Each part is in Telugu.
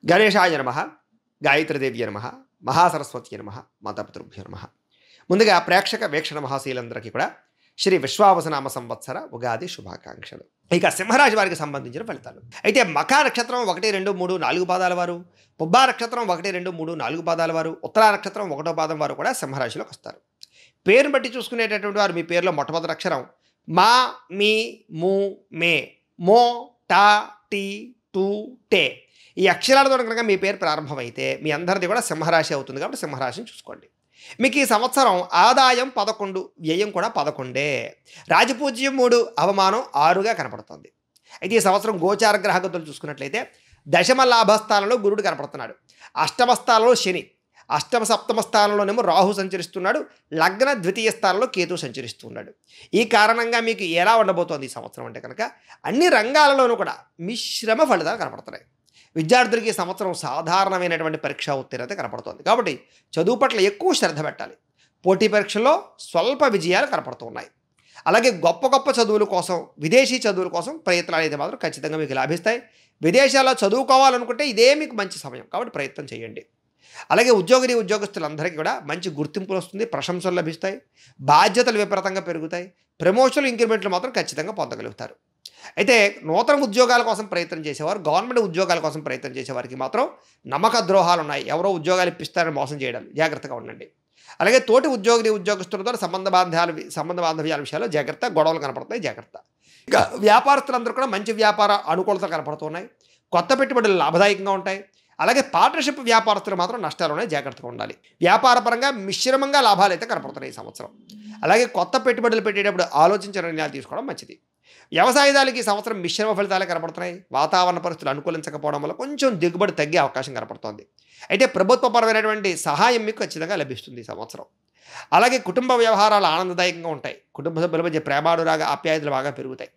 గణేశాయ నమః, గాయత్రీదేవ్య నమః, మహాసరస్వతి నమః, మాతాపితృభ్యో నమః. ముందుగా ప్రేక్షక వీక్షణ మహాశీలందరికీ కూడా శ్రీ విశ్వావసనామ సంవత్సర ఉగాది శుభాకాంక్షలు. ఇక సింహరాశి వారికి సంబంధించిన ఫలితాలు. అయితే మఖా నక్షత్రం 1, 2, 3, 4 పాదాల వారు, పుబ్బా నక్షత్రం 1, 2, 3, 4 పాదాల వారు, ఉత్తరా నక్షత్రం 1వ పాదం వారు కూడా సింహరాశిలోకి వస్తారు. పేరును బట్టి చూసుకునేటటువంటి వారు మీ పేరులో మొట్టమొదటి అక్షరం మా, మీ, ము, మే, మో, టా, టీ, టూ, టే ఈ అక్షరాలతో కనుక మీ పేరు ప్రారంభమైతే మీ అందరిది కూడా సింహరాశి అవుతుంది. కాబట్టి సింహరాశిని చూసుకోండి. మీకు ఈ సంవత్సరం ఆదాయం 11, వ్యయం కూడా 11. రాజపూజ్యం 3, అవమానం 6గా కనపడుతుంది. అయితే ఈ సంవత్సరం గోచార గ్రహగతులు చూసుకున్నట్లయితే దశమ లాభస్థానంలో గురుడు కనపడుతున్నాడు, అష్టమ స్థానంలో శని, అష్టమ సప్తమ స్థానంలోనేమో రాహు సంచరిస్తున్నాడు, లగ్న ద్వితీయ స్థానంలో కేతు సంచరిస్తున్నాడు. ఈ కారణంగా మీకు ఎలా ఉండబోతోంది ఈ సంవత్సరం అంటే కనుక అన్ని రంగాలలోనూ కూడా మిశ్రమ ఫలితాలు కనపడుతున్నాయి. విద్యార్థులకి ఈ సంవత్సరం సాధారణమైనటువంటి పరీక్షా ఉత్తీర్ణత కనపడుతుంది. కాబట్టి చదువు పట్ల ఎక్కువ శ్రద్ధ పెట్టాలి. పోటీ పరీక్షల్లో స్వల్ప విజయాలు కనపడుతూ ఉన్నాయి. అలాగే గొప్ప గొప్ప చదువుల కోసం, విదేశీ చదువుల కోసం ప్రయత్నాలు అయితే మాత్రం ఖచ్చితంగా మీకు లాభిస్తాయి. విదేశాల్లో చదువుకోవాలనుకుంటే ఇదే మీకు మంచి సమయం, కాబట్టి ప్రయత్నం చేయండి. అలాగే ఉద్యోగస్తులందరికీ కూడా మంచి గుర్తింపు వస్తుంది, ప్రశంసలు లభిస్తాయి, బాధ్యతలు విపరీతంగా పెరుగుతాయి, ప్రమోషన్లు ఇంక్రిమెంట్లు మాత్రం ఖచ్చితంగా పొందగలుగుతారు. అయితే నూతన ఉద్యోగాల కోసం ప్రయత్నం చేసేవారు, గవర్నమెంట్ ఉద్యోగాల కోసం ప్రయత్నం చేసేవారికి మాత్రం నమ్మక ద్రోహాలు ఉన్నాయి. ఎవరో ఉద్యోగాలు ఇప్పిస్తారని మోసం చేయడం, జాగ్రత్తగా ఉండండి. అలాగే తోటి ఉద్యోగస్తులతో సంబంధ బాంధవ్యాల విషయాల్లో జాగ్రత్త, గొడవలు కనపడుతున్నాయి, జాగ్రత్త. ఇక వ్యాపారస్తులందరూ కూడా మంచి వ్యాపార అనుకూలతలు కనపడుతున్నాయి, కొత్త పెట్టుబడులు లాభదాయకంగా ఉంటాయి. అలాగే పార్ట్నర్షిప్ వ్యాపారస్తులు మాత్రం నష్టాలునే, జాగ్రత్తగా ఉండాలి. వ్యాపారపరంగా మిశ్రమంగా లాభాలు అయితే కనపడుతున్నాయి ఈ సంవత్సరం. అలాగే కొత్త పెట్టుబడులు పెట్టేటప్పుడు ఆలోచించిన నిర్ణయాలు తీసుకోవడం మంచిది. వ్యవసాయదారులకి ఈ సంవత్సరం మిశ్రమ ఫలితాలే కనపడుతున్నాయి. వాతావరణ పరిస్థితులు అనుకూలించకపోవడం వల్ల కొంచెం దిగుబడి తగ్గే అవకాశం కనపడుతోంది. అయితే ప్రభుత్వపరమైనటువంటి సహాయం మీకు ఖచ్చితంగా లభిస్తుంది ఈ సంవత్సరం. అలాగే కుటుంబ వ్యవహారాలు ఆనందదాయకంగా ఉంటాయి. కుటుంబ సభ్యుల మధ్య ప్రేమానురాగ ఆప్యాయతలు బాగా పెరుగుతాయి.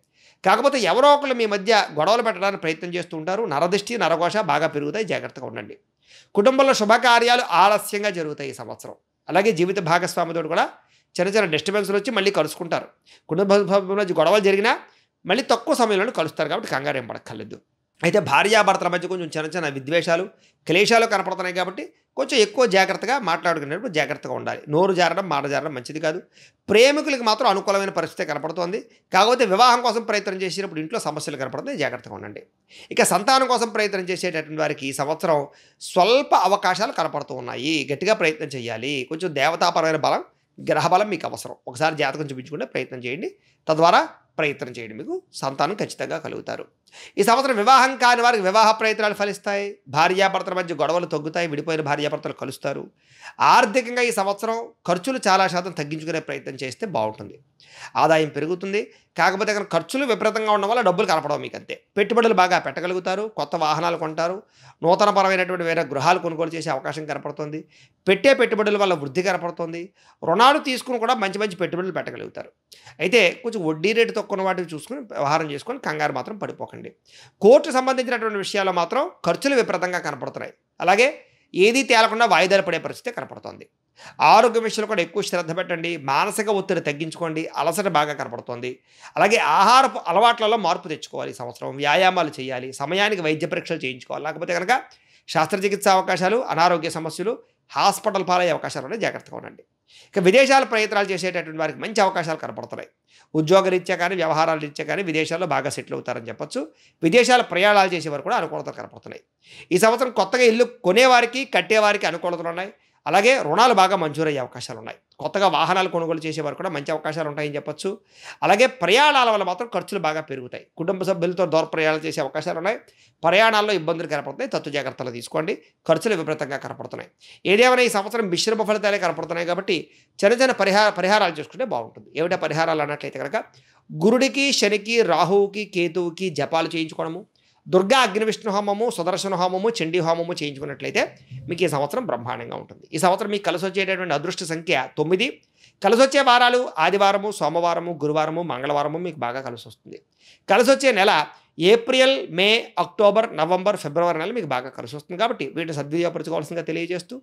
కాకపోతే ఎవరో ఒకళ్ళు మీ మధ్య గొడవలు పెట్టడానికి ప్రయత్నం చేస్తూ ఉంటారు. నరదిష్టి, నరఘోష బాగా పెరుగుతాయి, జాగ్రత్తగా ఉండండి. కుటుంబంలో శుభకార్యాలు ఆలస్యంగా జరుగుతాయి ఈ సంవత్సరం. అలాగే జీవిత భాగస్వామితో కూడా చిన్న డిస్టర్బెన్స్లు వచ్చి మళ్ళీ కలుసుకుంటారు. కుటుంబ సభ్యుల మధ్య గొడవలు జరిగినా మళ్ళీ తక్కువ సమయంలో కలుస్తారు, కాబట్టి కంగారు ఏం పడక్కర్లేదు. అయితే భార్యాభర్తల మధ్య కొంచెం చిన్న విద్వేషాలు, క్లేశాలు కనపడుతున్నాయి. కాబట్టి కొంచెం ఎక్కువ జాగ్రత్తగా మాట్లాడుకునేటప్పుడు జాగ్రత్తగా ఉండాలి. నోరు జారడం, మాట జారడం మంచిది కాదు. ప్రేమికులకి మాత్రం అనుకూలమైన పరిస్థితి కనపడుతోంది. కాకపోతే వివాహం కోసం ప్రయత్నం చేసేటప్పుడు ఇంట్లో సమస్యలు కనపడుతున్నాయి, జాగ్రత్తగా ఉండండి. ఇక సంతానం కోసం ప్రయత్నం చేసేటటువంటి వారికి ఈ సంవత్సరం స్వల్ప అవకాశాలు కనపడుతూ ఉన్నాయి. గట్టిగా ప్రయత్నం చేయాలి. కొంచెం దేవతాపరమైన బలం, గ్రహబలం మీకు అవసరం. ఒకసారి జాతకం చూపించుకుంటే ప్రయత్నం చేయండి. తద్వారా ప్రయత్నం చేయండి, మీకు సంతానం ఖచ్చితంగా కలుగుతారు. ఈ సంవత్సరం వివాహం కాని వారికి వివాహ ప్రయత్నాలు ఫలిస్తాయి. భార్యాభర్తల మధ్య గొడవలు తగ్గుతాయి, విడిపోయిన భార్యాభర్తలు కలుస్తారు. ఆర్థికంగా ఈ సంవత్సరం ఖర్చులు చాలా శాతం తగ్గించుకునే ప్రయత్నం చేస్తే బాగుంటుంది. ఆదాయం పెరుగుతుంది. కాకపోతే కనుక ఖర్చులు విపరీతంగా ఉండడం వల్ల డబ్బులు కనపడవు మీకు, అంతే. పెట్టుబడులు బాగా పెట్టగలుగుతారు, కొత్త వాహనాలు కొంటారు, నూతనపరమైనటువంటి వేరే గృహాలు కొనుగోలు చేసే అవకాశం కనపడుతుంది. పెట్టే పెట్టుబడుల వల్ల వృద్ధి కనపడుతుంది. రుణాలు తీసుకుని కూడా మంచి మంచి పెట్టుబడులు పెట్టగలుగుతారు. అయితే కొంచెం వడ్డీ రేటు తక్కువ వాటికి చూసుకుని వ్యవహారం చేసుకొని కంగారు మాత్రం పడిపోకండి. కోర్టు సంబంధించినటువంటి విషయాల్లో మాత్రం ఖర్చులు విపరీతంగా కనపడుతున్నాయి. అలాగే ఏదీ తేలకుండా వాయిదాలు పడే పరిస్థితి కనపడుతోంది. ఆరోగ్య విషయంలో కూడా ఎక్కువ శ్రద్ధ పెట్టండి. మానసిక ఒత్తిడి తగ్గించుకోండి. అలసట బాగా కనపడుతోంది. అలాగే ఆహారపు అలవాట్లలో మార్పు తెచ్చుకోవాలి. ఈ సంవత్సరం వ్యాయామాలు చేయాలి, సమయానికి వైద్య పరీక్షలు చేయించుకోవాలి. లేకపోతే కనుక శస్త్రచికిత్స అవకాశాలు, అనారోగ్య సమస్యలు, హాస్పిటల్ పాలయ్యే అవకాశాలు ఉన్నాయి, జాగ్రత్తగా ఉండండి. ఇక విదేశాల ప్రయత్నాలు చేసేటటువంటి వారికి మంచి అవకాశాలు కనపడుతున్నాయి. ఉద్యోగరీత్యా కానీ, వ్యవహారాల రీత్యా కానీ విదేశాల్లో బాగా సెటిల్ అవుతారని చెప్పొచ్చు. విదేశాల ప్రయాణాలు చేసేవారు కూడా అనుకూలతలు కనపడుతున్నాయి. ఈ సంవత్సరం కొత్తగా ఇల్లు కొనేవారికి, కట్టేవారికి అనుకూలతలు ఉన్నాయి. అలాగే రుణాలు బాగా మంజూరయ్యే అవకాశాలు ఉన్నాయి. కొత్తగా వాహనాలు కొనుగోలు చేసేవారు కూడా మంచి అవకాశాలు ఉంటాయని చెప్పొచ్చు. అలాగే ప్రయాణాల వల్ల మాత్రం ఖర్చులు బాగా పెరుగుతాయి. కుటుంబ సభ్యులతో దూర ప్రయాణాలు చేసే అవకాశాలు ఉన్నాయి. ప్రయాణాల్లో ఇబ్బందులు కనపడుతున్నాయి, తత్తు జాగ్రత్తలు తీసుకోండి. ఖర్చులు విపరీతంగా కనపడుతున్నాయి. ఏదేమైనా ఈ సంవత్సరం మిశ్రమ ఫలితాలే కనపడుతున్నాయి. కాబట్టి చిన్న పరిహారాలు చేసుకుంటే బాగుంటుంది. ఏమిటా పరిహారాలు అన్నట్లయితే కనుక గురుడికి, శనికి, రాహువుకి, కేతువుకి జపాలు చేయించుకోవడము, దుర్గా అగ్ని విష్ణు హోమము, సుదర్శన హోమము, చండీ హోమము చేయించుకున్నట్లయితే మీకు ఈ సంవత్సరం బ్రహ్మాండంగా ఉంటుంది. ఈ సంవత్సరం మీకు కలిసి వచ్చేటటువంటి అదృష్ట సంఖ్య 9. కలిసి వచ్చే వారాలు ఆదివారము, సోమవారము, గురువారము, మంగళవారము మీకు బాగా కలిసి వస్తుంది. కలిసి వచ్చే నెల ఏప్రిల్, మే, అక్టోబర్, నవంబర్, ఫిబ్రవరి నెల మీకు బాగా కలిసి వస్తుంది. కాబట్టి వీటిని సద్వినియోగపరచుకోవాల్సిందిగా తెలియజేస్తూ